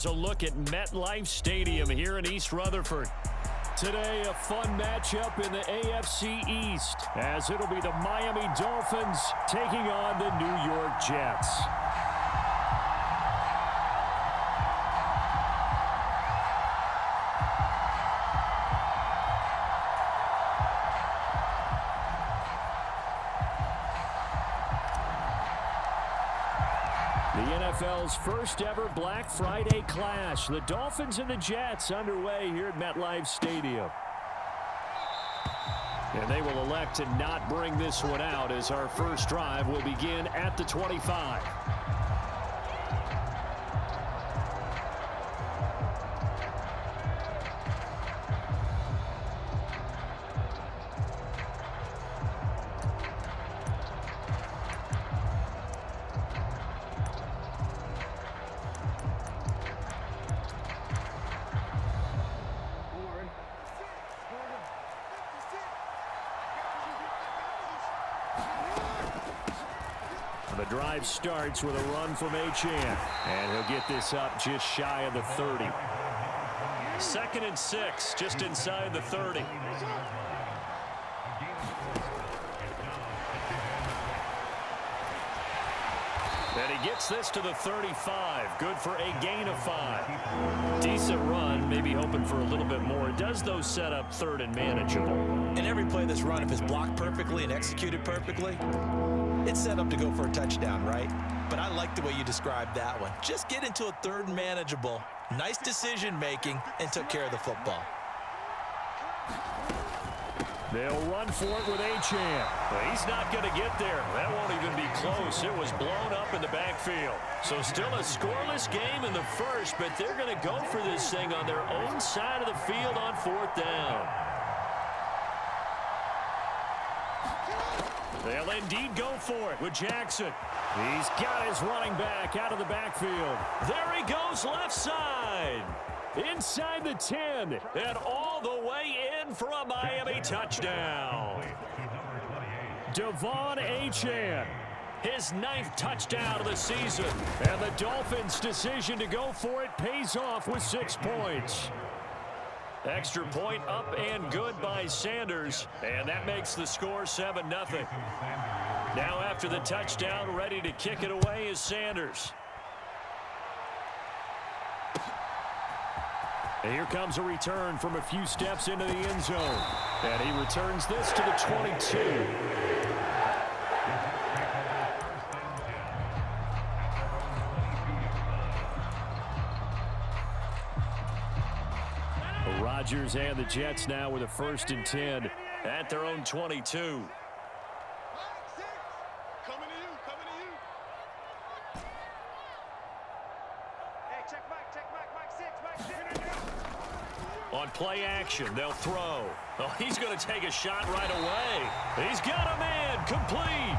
So look at MetLife Stadium here in East Rutherford. Today, a fun matchup in the AFC East, as it'll be the Miami Dolphins taking on the New York Jets. The NFL's first ever Black Friday clash. The Dolphins and the Jets underway here at MetLife Stadium. And they will elect to not bring this one out as our first drive will begin at the 25. The drive starts with a run from Achane, and he'll get this up just shy of the 30. 2nd and 6, just inside the 30. And he gets this to the 35. Good for a gain of 5. Decent run, maybe hoping for a little bit more. It does, though, set up 3rd and manageable. And every play that's run, if it's blocked perfectly and executed perfectly, it's set up to go for a touchdown, right? But I like the way you described that one. Just get into a 3rd and manageable, nice decision-making, and took care of the football. They'll run for it with Achane. He's not going to get there. That won't even be close. It was blown up in the backfield. So still a scoreless game in the first, but they're going to go for this thing on their own side of the field on 4th down. They'll indeed go for it with Jackson. He's got his running back out of the backfield. There he goes left side. Inside the 10 and all the way in for a Miami touchdown. Devon Achane, his 9th touchdown of the season. And the Dolphins' decision to go for it pays off with 6 points. Extra point up and good by Sanders, and that makes the score 7-0. Now after the touchdown, ready to kick it away is Sanders. And here comes a return from a few steps into the end zone. And he returns this to the 22. Rodgers and the Jets now with a 1st and 10 at their own 22. On play action, they'll throw. Oh, he's going to take a shot right away. He's got a man complete.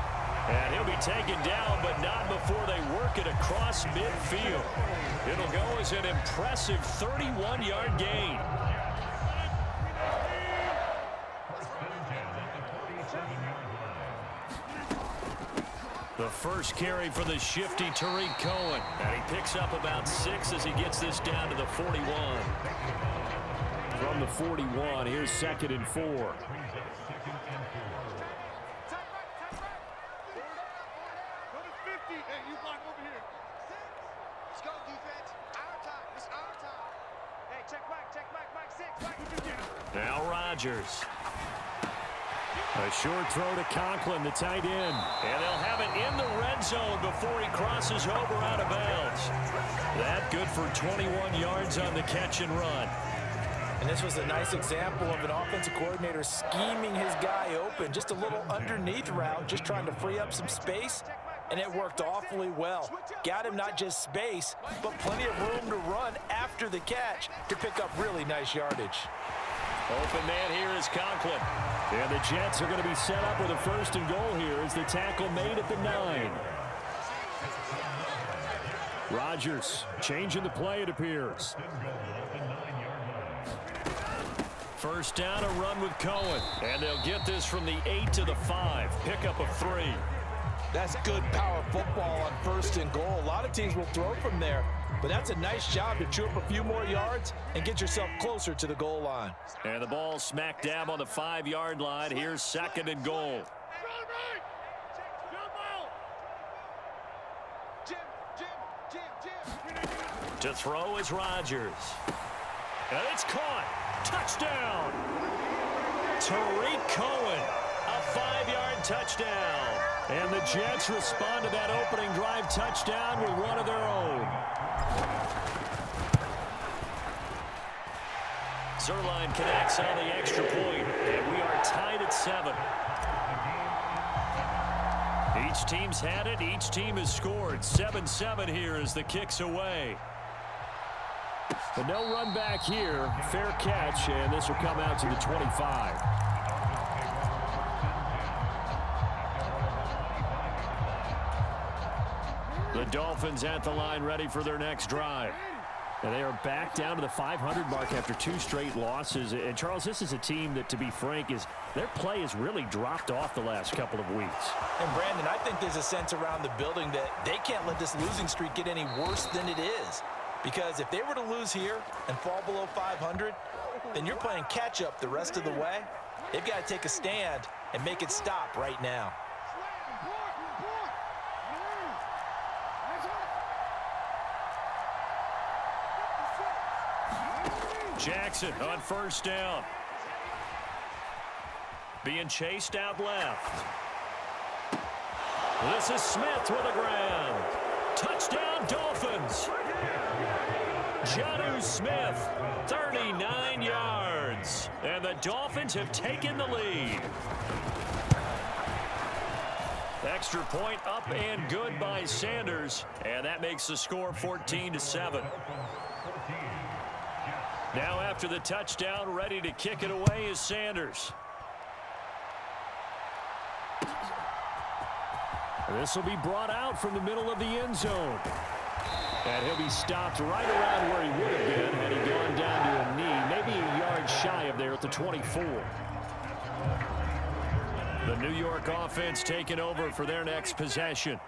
And he'll be taken down, but not before they work it across midfield. It'll go as an impressive 31-yard gain. The first carry for the shifty Tariq Cohen. And he picks up about 6 as he gets this down to the 41. From the 41, here's 2nd and 4. Now Rodgers. A short throw to Conklin, the tight end. And they'll have it in the red zone before he crosses over out of bounds. That good for 21 yards on the catch and run. And this was a nice example of an offensive coordinator scheming his guy open. Just a little underneath route, just trying to free up some space. And it worked awfully well. Got him not just space, but plenty of room to run after the catch to pick up really nice yardage. Open man here is Conklin. And the Jets are going to be set up with a 1st and goal here as the tackle made at the 9. Rodgers changing the play, it appears. 1st down, a run with Cohen. And they'll get this from the 8 to the 5. Pickup of 3. That's good power football on 1st and goal. A lot of teams will throw from there. But that's a nice job to chew up a few more yards and get yourself closer to the goal line. And the ball smack dab on the 5-yard line. Here's 2nd and goal. To throw is Rodgers. And it's caught. Touchdown. Tariq Cohen. A 5-yard touchdown. And the Jets respond to that opening drive touchdown with one of their own. Zerline connects on the extra point, and we are tied at 7. Each team's had it. Each team has scored. 7-7 here as the kick's away. But no run back here. Fair catch, and this will come out to the 25. The Dolphins at the line ready for their next drive. And they are back down to the 500 mark after 2 straight losses. And, Charles, this is a team that, to be frank, their play has really dropped off the last couple of weeks. And, Brandon, I think there's a sense around the building that they can't let this losing streak get any worse than it is. Because if they were to lose here and fall below 500, then you're playing catch-up the rest of the way. They've got to take a stand and make it stop right now. Jackson on 1st down. Being chased out left. This is Smith with a grab. Touchdown, Dolphins. Jonnu Smith, 39 yards. And the Dolphins have taken the lead. Extra point up and good by Sanders. And that makes the score 14-7. Now after the touchdown, ready to kick it away is Sanders. This will be brought out from the middle of the end zone. And he'll be stopped right around where he would have been had he gone down to a knee, maybe a yard shy of there at the 24. The New York offense taking over for their next possession.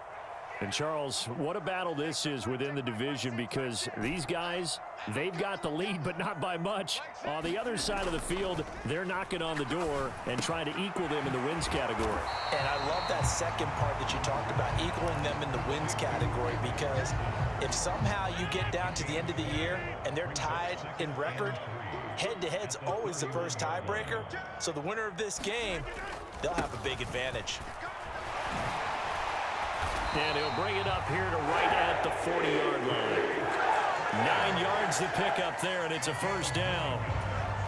And, Charles, what a battle this is within the division, because these guys, they've got the lead, but not by much. On the other side of the field, they're knocking on the door and trying to equal them in the wins category. And I love that second part that you talked about, equaling them in the wins category, because if somehow you get down to the end of the year and they're tied in record, head-to-head's always the first tiebreaker. So the winner of this game, they'll have a big advantage. And he'll bring it up here to right at the 40-yard line. 9 yards to pick up there, and it's a 1st down.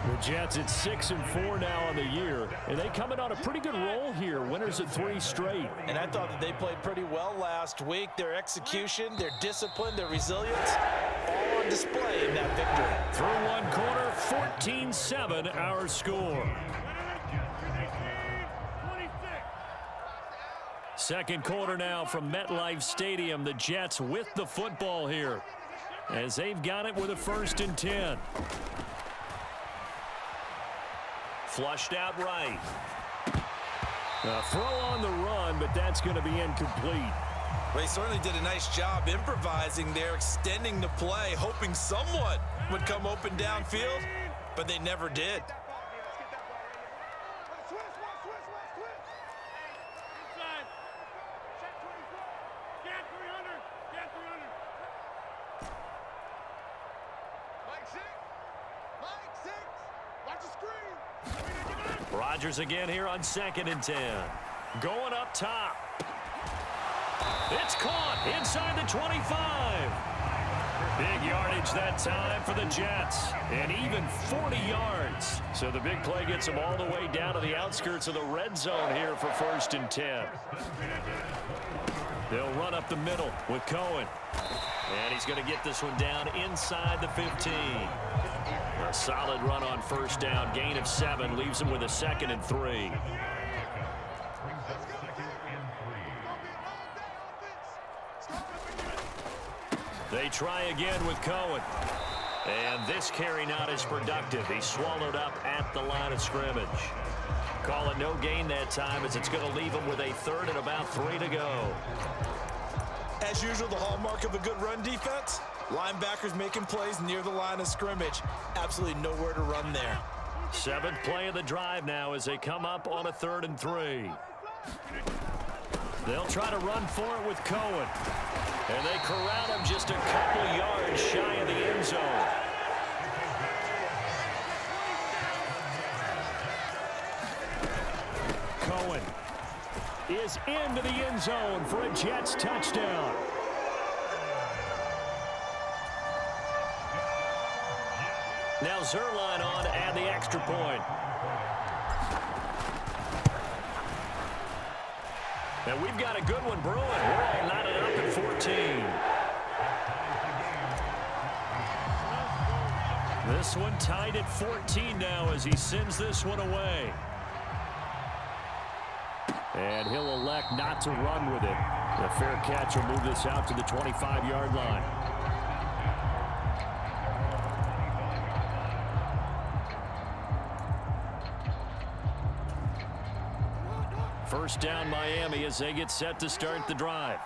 The Jets at 6-4 now on the year, and they come in on a pretty good roll here. Winners of 3 straight. And I thought that they played pretty well last week. Their execution, their discipline, their resilience, all on display in that victory. Through one quarter, 14-7 our score. Second quarter now from MetLife Stadium. The Jets with the football here as they've got it with a 1st and 10. Flushed out right. A throw on the run, but that's going to be incomplete. Well, he certainly did a nice job improvising there, extending the play, hoping someone would come open downfield, but they never did. Rodgers again here on 2nd and 10. Going up top. It's caught inside the 25. Big yardage that time for the Jets. And even 40 yards. So the big play gets them all the way down to the outskirts of the red zone here for 1st and 10. They'll run up the middle with Cohen. And he's going to get this one down inside the 15. A solid run on 1st down. Gain of 7 leaves him with a 2nd and 3. They try again with Cohen. And this carry not as productive. He's swallowed up at the line of scrimmage. Call it no gain that time, as it's going to leave him with a 3rd and about 3 to go. As usual, the hallmark of a good run defense, linebackers making plays near the line of scrimmage. Absolutely nowhere to run there. 7th play of the drive now as they come up on a 3rd and 3. They'll try to run for it with Cohen. And they corral him just a couple yards shy of the end zone. Cohen is into the end zone for a Jets touchdown. Now Zerline on and the extra point. And we've got a good one brewing. We're all knotted up at 14. This one tied at 14 now as he sends this one away. And he'll elect not to run with it. The fair catch will move this out to the 25-yard line. First down Miami as they get set to start the drive.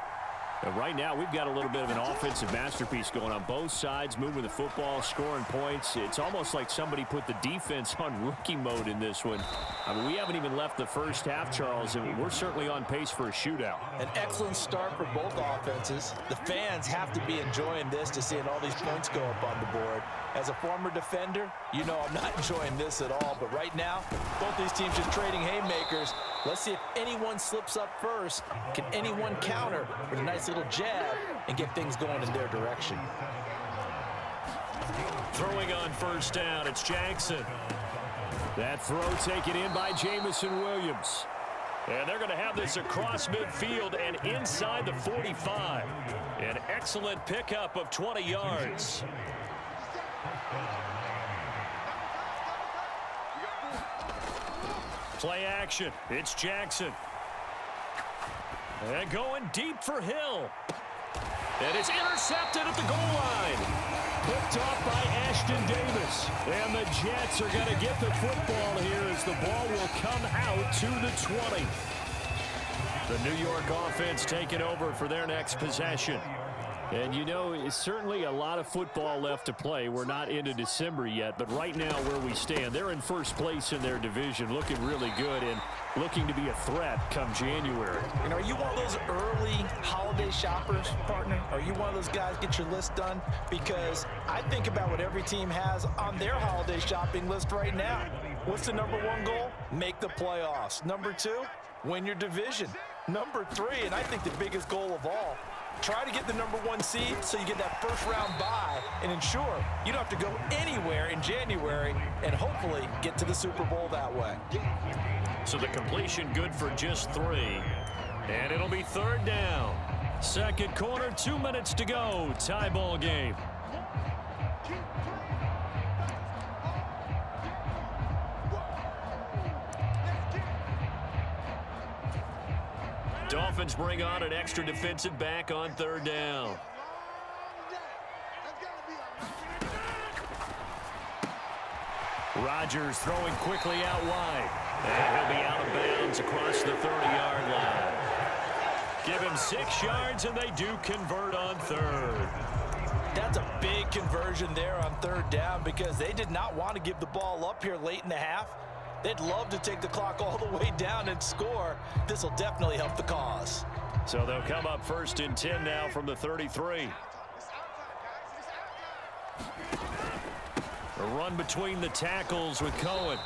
And right now we've got a little bit of an offensive masterpiece going on both sides, moving the football, scoring points. It's almost like somebody put the defense on rookie mode in this one. I mean, we haven't even left the first half, Charles, and we're certainly on pace for a shootout. An excellent start for both offenses. The fans have to be enjoying this to seeing all these points go up on the board. As a former defender, you know I'm not enjoying this at all. But right now, both these teams just trading haymakers. Let's see if anyone slips up first. Can anyone counter with a nice little jab and get things going in their direction? Throwing on first down, it's Jackson. That throw taken in by Jamison Williams. And they're going to have this across midfield and inside the 45. An excellent pickup of 20 yards. Play action. It's Jackson. And going deep for Hill. And it's intercepted at the goal line. Picked off by Ashton Davis. And the Jets are going to get the football here as the ball will come out to the 20. The New York offense taking over for their next possession. And, you know, it's certainly a lot of football left to play. We're not into December yet, but right now where we stand, they're in first place in their division, looking really good and looking to be a threat come January. And are you one of those early holiday shoppers, partner? Are you one of those guys get your list done? Because I think about what every team has on their holiday shopping list right now. What's the #1 goal? Make the playoffs. #2, win your division. #3, and I think the biggest goal of all, try to get the #1 seed so you get that first-round bye and ensure you don't have to go anywhere in January and hopefully get to the Super Bowl that way. So the completion good for just 3. And it'll be 3rd down. Second quarter, 2 minutes to go. Tie ball game. Dolphins bring on an extra defensive back on 3rd down. Rodgers throwing quickly out wide. And he'll be out of bounds across the 30-yard line. Give him 6 yards, and they do convert on 3rd. That's a big conversion there on 3rd down because they did not want to give the ball up here late in the half. They'd love to take the clock all the way down and score. This will definitely help the cause. So they'll come up 1st and 10 now from the 33. A run between the tackles with Cohen.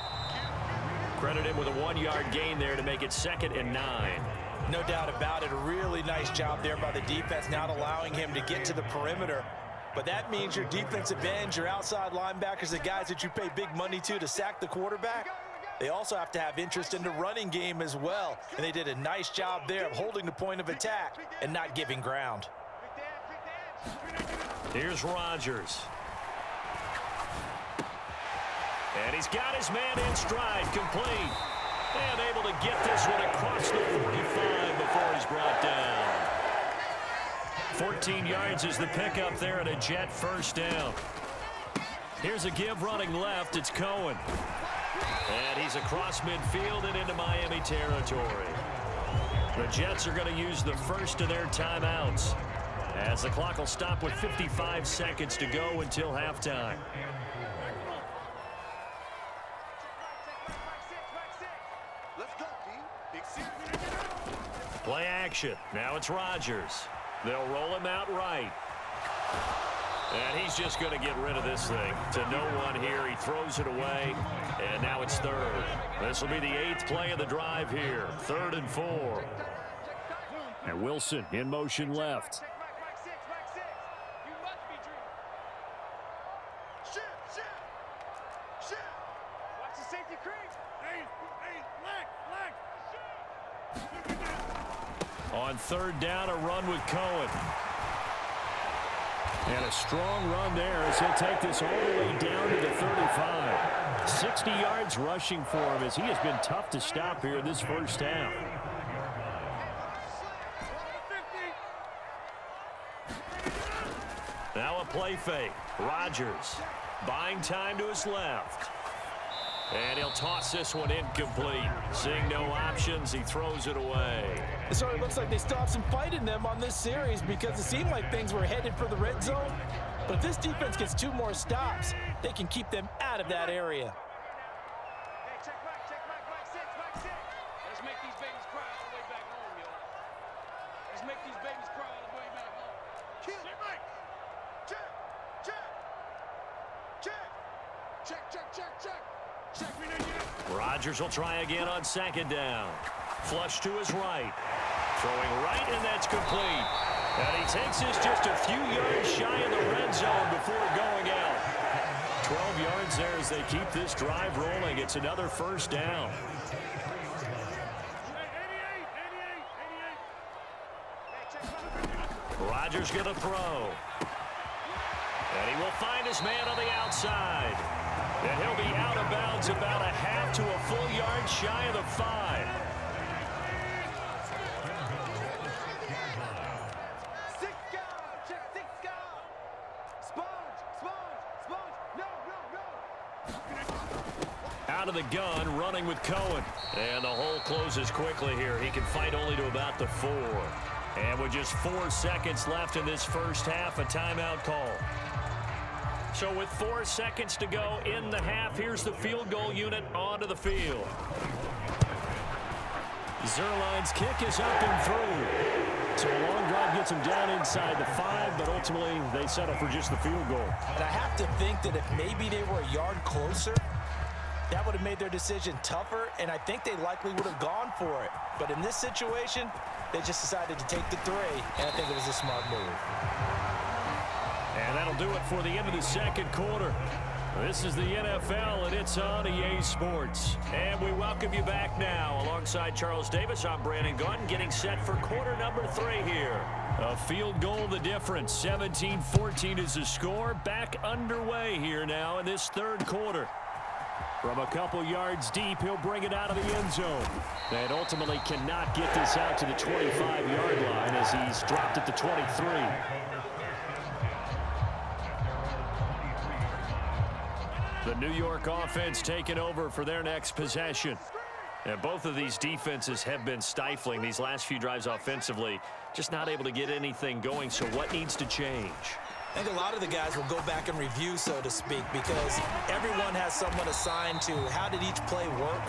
Credit him with a 1-yard gain there to make it 2nd and 9. No doubt about it. A really nice job there by the defense, not allowing him to get to the perimeter. But that means your defensive ends, your outside linebackers, the guys that you pay big money to sack the quarterback, they also have to have interest in the running game as well. And they did a nice job there of holding the point of attack and not giving ground. Here's Rodgers. And he's got his man in stride, complete. And able to get this one across the 45 before he's brought down. 14 yards is the pickup there at a Jet first down. Here's a give running left. It's Cohen. And he's across midfield and into Miami territory. The Jets are going to use the first of their timeouts. as the clock will stop with 55 seconds to go until halftime. Play action. Now it's Rodgers. They'll roll him out right. And he's just going to get rid of this thing. To no one here. He throws it away. And now it's third. This will be the 8th play of the drive here. 3rd and 4. And Wilson in motion left. On 3rd down, a run with Cohen. And a strong run there as he'll take this all the way down to the 35. 60 yards rushing for him as he has been tough to stop here this first half. Now a play fake. Rodgers buying time to his left. And he'll toss this one incomplete. Seeing no options, he throws it away. It sort of looks like they still have some fight in them on this series because it seemed like things were headed for the red zone. But if this defense gets 2 more stops, they can keep them out of that area. Let's make these babies cry all the way back home, y'all. Let's make these babies cry all the way back home. Check, check, check, check. Rodgers will try again on 2nd down. Flush to his right. Throwing right, and that's complete. And he takes this just a few yards shy of the red zone before going out. 12 yards there as they keep this drive rolling. It's another 1st down. Rodgers going to throw. And he will find his man on the outside. And he'll be out of bounds about a half to a full yard shy of the 5. Out of the gun, running with Cohen. And the hole closes quickly here. He can fight only to about the 4. And with just 4 seconds left in this first half, a timeout call. So with 4 seconds to go in the half, here's the field goal unit onto the field. Zerline's kick is up and through. So a long drive gets him down inside the 5, but ultimately they settle for just the field goal. And I have to think that if maybe they were a yard closer, that would have made their decision tougher, and I think they likely would have gone for it. But in this situation, they just decided to take the 3, and I think it was a smart move. And that'll do it for the end of the 2nd quarter. This is the NFL, and it's on EA Sports. And we welcome you back now. Alongside Charles Davis, I'm Brandon Gaudin, getting set for quarter number 3 here. A field goal the difference. 17-14 is the score. Back underway here now in this 3rd quarter. From a couple yards deep, he'll bring it out of the end zone. And ultimately cannot get this out to the 25-yard line as he's dropped at the 23. The New York offense taking over for their next possession. And both of these defenses have been stifling these last few drives offensively. Just not able to get anything going, so what needs to change? I think a lot of the guys will go back and review, so to speak, because everyone has someone assigned to how did each play work.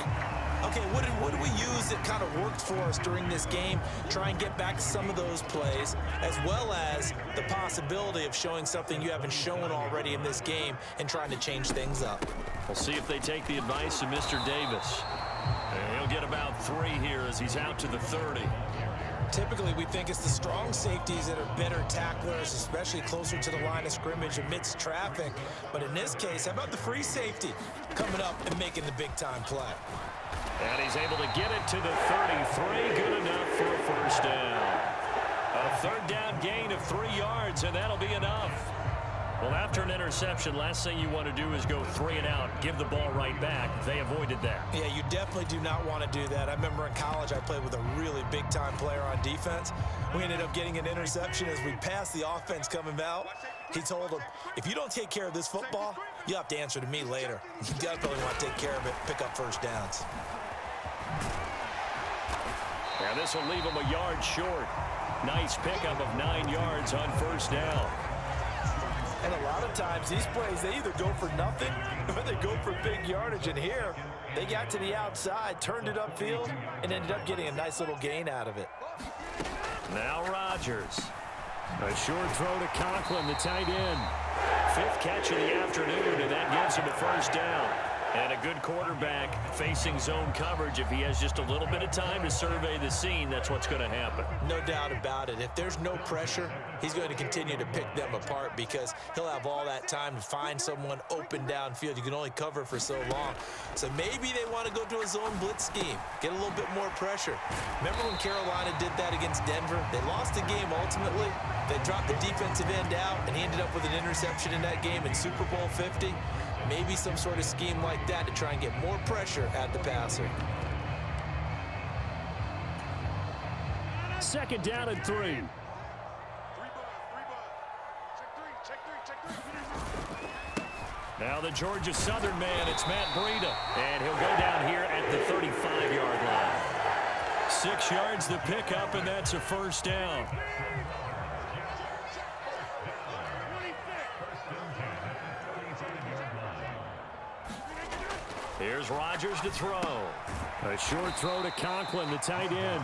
Okay, what did we use that kind of worked for us during this game? Try and get back to some of those plays, as well as the possibility of showing something you haven't shown already in this game and trying to change things up. We'll see if they take the advice of Mr. Davis. And he'll get about 3 here as he's out to the 30. Typically, we think it's the strong safeties that are better tacklers, especially closer to the line of scrimmage amidst traffic. But in this case, how about the free safety coming up and making the big-time play? And he's able to get it to the 33. Good enough for a 1st down. A 3rd down gain of 3 yards, and that'll be enough. Well, after an interception, last thing you want to do is go 3 and out, give the ball right back. They avoided that. Yeah, you definitely do not want to do that. I remember in college I played with a really big-time player on defense. We ended up getting an interception as we passed the offense coming out. He told him, if you don't take care of this football, you'll have to answer to me later. You definitely want to take care of it, pick up 1st downs. And this will leave him a yard short. Nice pickup of 9 yards on first down. And a lot of times these plays, they either go for nothing or they go for big yardage. And here, they got to the outside, turned it upfield, and ended up getting a nice little gain out of it. Now Rodgers. A short throw to Conklin, the tight end. 5th catch of the afternoon, and that gives him a first down. And a good quarterback facing zone coverage. If he has just a little bit of time to survey the scene, that's what's going to happen. No doubt about it. If there's no pressure, he's going to continue to pick them apart because he'll have all that time to find someone open downfield. You can only cover for so long. So maybe they want to go to a zone blitz scheme, get a little bit more pressure. Remember when Carolina did that against Denver? They lost the game ultimately. They dropped the defensive end out, and he ended up with an interception in that game in Super Bowl 50. Maybe some sort of scheme like that to try and get more pressure at the passer. 2nd down and 3. Now the Georgia Southern man, it's Matt Breida. And he'll go down here at the 35-yard line. 6 yards the pickup, and that's a first down. Here's Rodgers to throw. A short throw to Conklin, the tight end.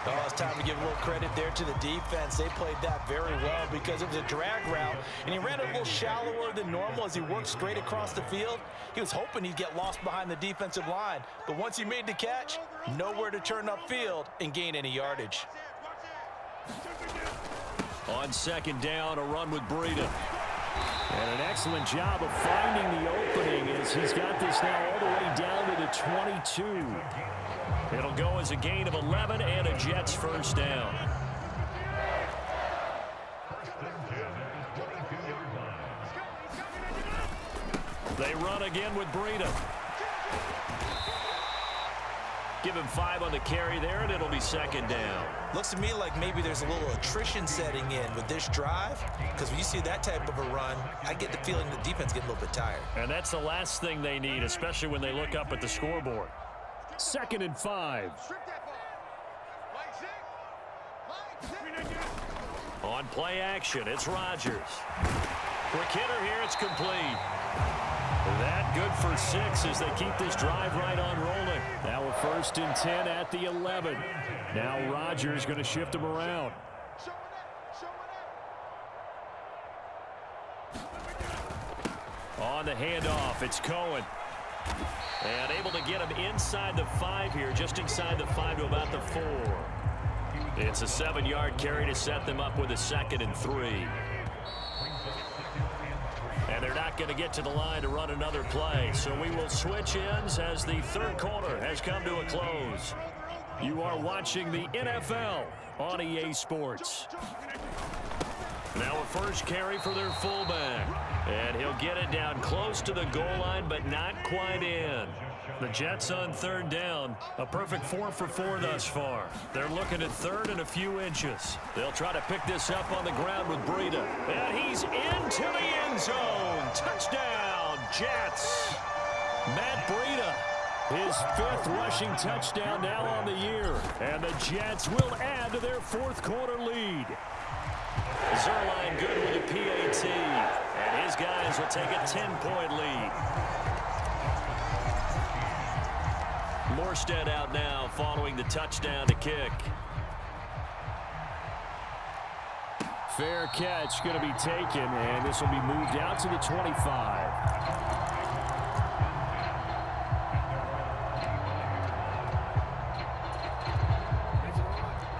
Oh, it's time to give a little credit there to the defense. They played that very well because it was a drag route, and he ran it a little shallower than normal as he worked straight across the field. He was hoping he'd get lost behind the defensive line, but once he made the catch, nowhere to turn upfield and gain any yardage. On 2nd down, a run with Breida. And an excellent job of finding the opening as he's got this now all the way down to the 22. It'll go as a gain of 11 and a Jets first down. They run again with Breida. Give him 5 on the carry there, and it'll be 2nd down. Looks to me like maybe there's a little attrition setting in with this drive, because when you see that type of a run, I get the feeling the defense getting a little bit tired. And that's the last thing they need, especially when they look up at the scoreboard. 2nd and 5. On play action, it's Rodgers. Quick hitter here, it's complete. That good for 6 as they keep this drive right on rolling. Now a 1st and 10 at the 11. Now Rodgers going to shift him around. On the handoff, it's Cohen. And able to get him inside the 5 here, just inside the 5 to about the 4. It's a 7-yard carry to set them up with a 2nd and 3. And they're not going to get to the line to run another play. So we will switch ends as the 3rd quarter has come to a close. You are watching the NFL on EA Sports. Now a first carry for their fullback. And he'll get it down close to the goal line, but not quite in. The Jets on 3rd down. A perfect 4 for 4 thus far. They're looking at 3rd and a few inches. They'll try to pick this up on the ground with Breida. And he's into the end zone. Touchdown, Jets. Matt Breida, his 5th rushing touchdown now on the year. And the Jets will add to their 4th quarter lead. Zerline good with a PAT. And his guys will take a 10-point lead. Morstead out now following the touchdown to kick. Fair catch going to be taken, and this will be moved out to the 25.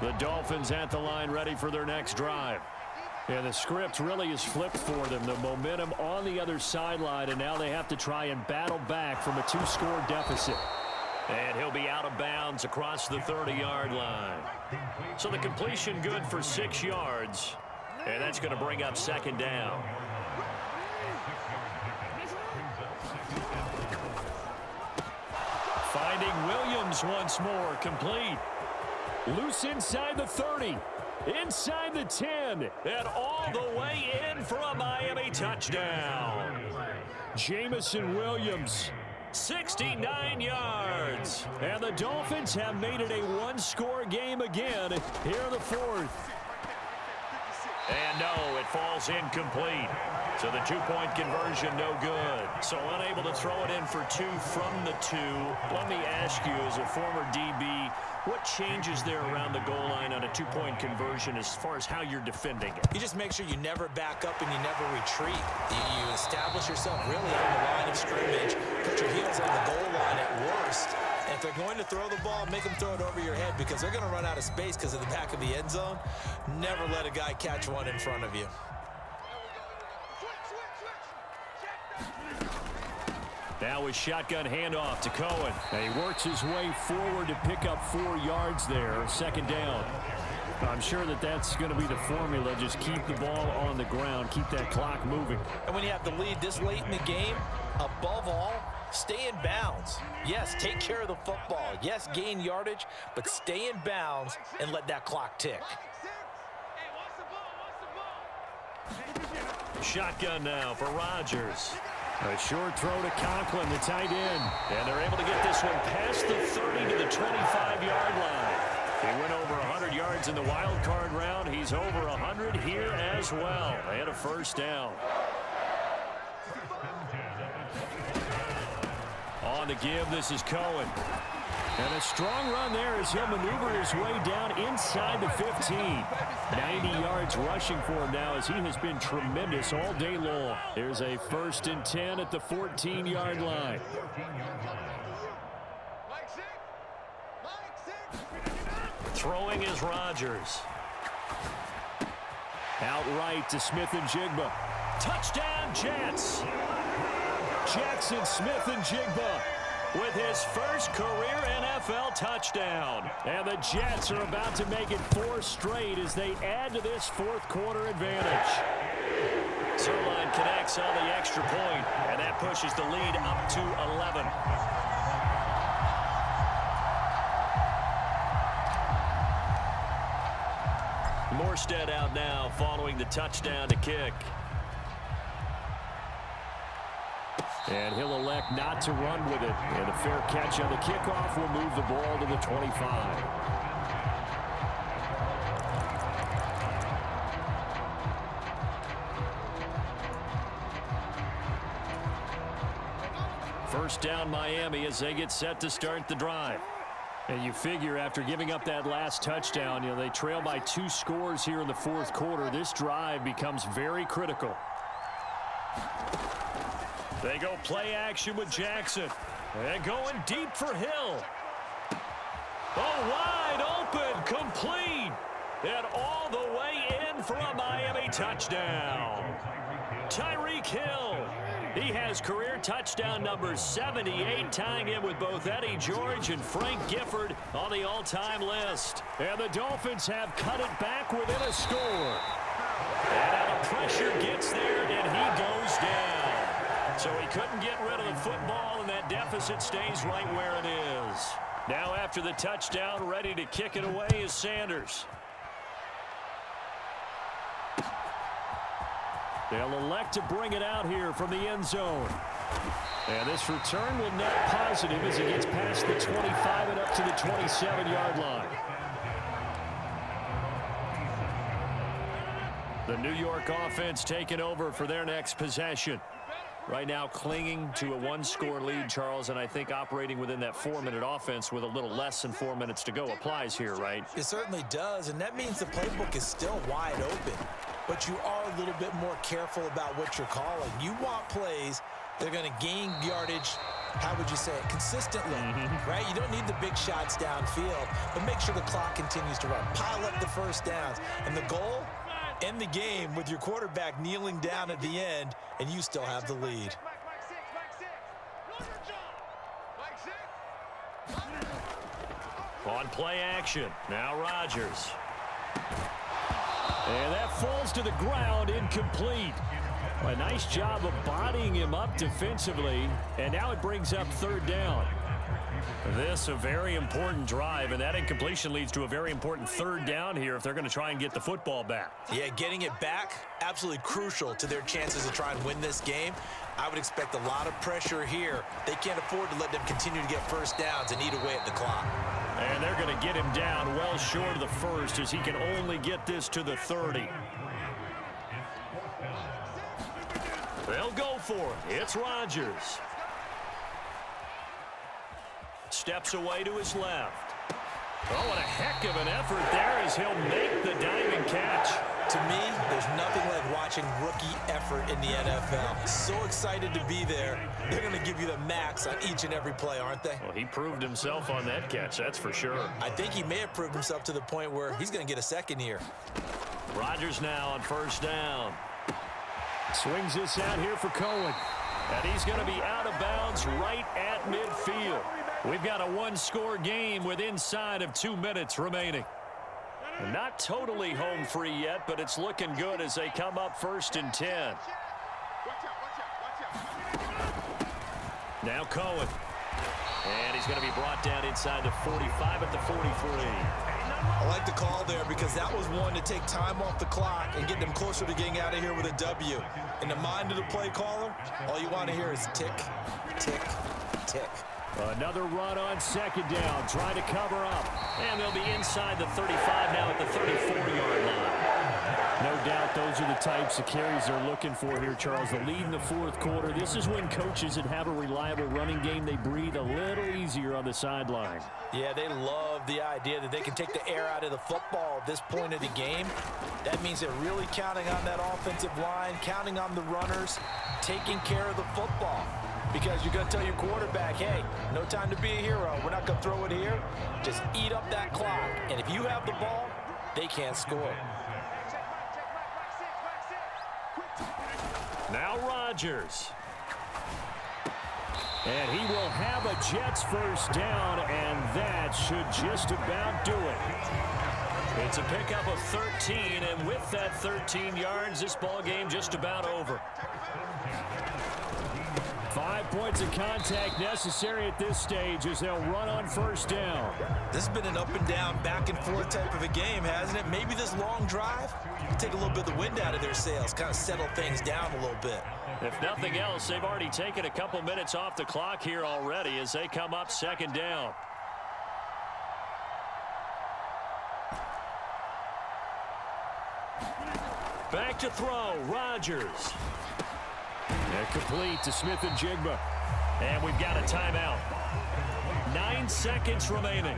The Dolphins at the line ready for their next drive. And the script really is flipped for them. The momentum on the other sideline, and now they have to try and battle back from a 2-score deficit. And he'll be out of bounds across the 30-yard line. So the completion good for 6 yards. And that's going to bring up 2nd down. Finding Williams once more, complete. Loose inside the 30. Inside the 10. And all the way in for a Miami touchdown. Jamison Williams 69 yards. And the Dolphins have made it a one-score game again here in the fourth. And no, it falls incomplete. So the two-point conversion, no good. So unable to throw it in for two from the two. Let me ask you, as a former DB, what changes there around the goal line on a two-point conversion as far as how you're defending it? You just make sure you never back up and you never retreat. You establish yourself really on the line of scrimmage, put your heels on the goal line at worst. And if they're going to throw the ball, make them throw it over your head because they're going to run out of space because of the back of the end zone. Never let a guy catch one in front of you. Now a shotgun handoff to Cohen. And he works his way forward to pick up 4 yards there. Second down. I'm sure that that's going to be the formula. Just keep the ball on the ground. Keep that clock moving. And when you have the lead this late in the game, above all, stay in bounds. Yes, take care of the football. Yes, gain yardage, but stay in bounds and let that clock tick. Shotgun now for Rodgers. A short throw to Conklin, the tight end. And they're able to get this one past the 30 to the 25-yard line. He went over 100 yards in the wild card round. He's over 100 here as well. And a first down. On the give, this is Cohen. And a strong run there as he'll maneuver his way down inside the 15. 90 yards rushing for him now as he has been tremendous all day long. There's a 1st and 10 at the 14-yard line. Throwing is Rodgers. Outright to Smith-Njigba. Touchdown, Jets. Jackson Smith-Njigba with his first career NFL touchdown. And the Jets are about to make it 4 straight as they add to this fourth quarter advantage. Zerline connects on the extra point, and that pushes the lead up to 11. Morstead out now following the touchdown to kick. And he'll elect not to run with it. And a fair catch on the kickoff will move the ball to the 25. First down Miami as they get set to start the drive. And you figure after giving up that last touchdown, they trail by 2 scores here in the fourth quarter. This drive becomes very critical. They go play action with Jackson. And going deep for Hill. Oh, wide open, complete. And all the way in for a Miami touchdown. Tyreek Hill. He has career touchdown number 78, tying him with both Eddie George and Frank Gifford on the all-time list. And the Dolphins have cut it back within a score. And now the pressure gets there, and he goes down. So he couldn't get rid of the football, and that deficit stays right where it is. Now after the touchdown, ready to kick it away is Sanders. They'll elect to bring it out here from the end zone. And this return will net positive as it gets past the 25 and up to the 27-yard line. The New York offense taking over for their next possession. Right now clinging to a 1-score lead, Charles, and I think operating within that 4-minute offense with a little less than 4 minutes to go applies here, right? It certainly does, and that means the playbook is still wide open. But you are a little bit more careful about what you're calling. You want plays that are going to gain yardage, how would you say it, consistently, right? You don't need the big shots downfield, but make sure the clock continues to run. Pile up the first downs. And the goal, end the game with your quarterback kneeling down at the end, and you still have the lead. On play action, now Rodgers. And that falls to the ground, incomplete. A nice job of bodying him up defensively, and now it brings up 3rd down. This a very important drive, and that incompletion leads to a very important third down here if they're going to try and get the football back. Yeah, getting it back, absolutely crucial to their chances to try and win this game. I would expect a lot of pressure here. They can't afford to let them continue to get first downs and eat away at the clock. And they're going to get him down well short of the first as he can only get this to the 30. They'll go for it. It's Rodgers. Steps away to his left. Oh, and a heck of an effort there as he'll make the diving catch. To me, there's nothing like watching rookie effort in the NFL. So excited to be there. They're going to give you the max on each and every play, aren't they? Well, he proved himself on that catch, that's for sure. I think he may have proved himself to the point where he's going to get a second here. Rodgers now on first down. Swings this out here for Cohen. And he's going to be out of bounds right at midfield. We've got a one-score game with inside of 2 minutes remaining. Not totally home free yet, but it's looking good as they come up 1st and 10. Now Cohen. And he's going to be brought down inside the 45 at the 43. I like the call there because that was one to take time off the clock and get them closer to getting out of here with a W. In the mind of the play caller, all you want to hear is tick, tick, tick. Another run on second down, trying to cover up. And they'll be inside the 35 now at the 34-yard line. No doubt those are the types of carries they're looking for here, Charles. The lead in the fourth quarter. This is when coaches that have a reliable running game, they breathe a little easier on the sideline. Yeah, they love the idea that they can take the air out of the football at this point of the game. That means they're really counting on that offensive line, counting on the runners, taking care of the football. Because you're going to tell your quarterback, hey, no time to be a hero. We're not going to throw it here. Just eat up that clock. And if you have the ball, they can't score. Now Rodgers. And he will have a Jets first down, and that should just about do it. It's a pickup of 13, and with that 13 yards, this ball game just about over. 5 points of contact necessary at this stage as they'll run on first down. This has been an up and down, back and forth type of a game, hasn't it? Maybe this long drive will take a little bit of the wind out of their sails, kind of settle things down a little bit. If nothing else, they've already taken a couple minutes off the clock here already as they come up second down. Back to throw, Rodgers. And complete to Smith and Jigba. And we've got a timeout. 9 seconds remaining.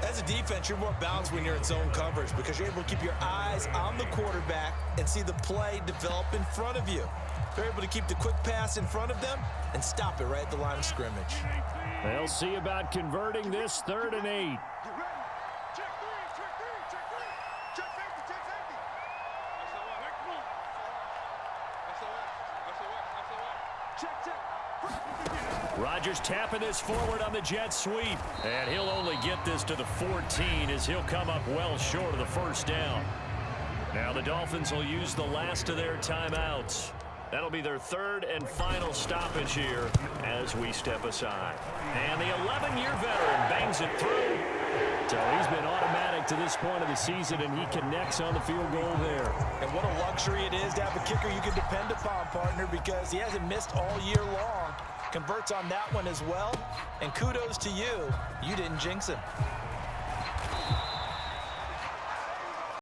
As a defense, you're more balanced when you're in zone coverage because you're able to keep your eyes on the quarterback and see the play develop in front of you. They're able to keep the quick pass in front of them and stop it right at the line of scrimmage. They'll see about converting this 3rd and 8. Rodgers tapping this forward on the jet sweep. And he'll only get this to the 14 as he'll come up well short of the first down. Now the Dolphins will use the last of their timeouts. That'll be their 3rd and final stoppage here as we step aside. And the 11-year veteran bangs it through. So he's been automatic to this point of the season, and he connects on the field goal there. And what a luxury it is to have a kicker you can depend upon, partner, because he hasn't missed all year long. Converts on that one as well. And kudos to you. You didn't jinx him.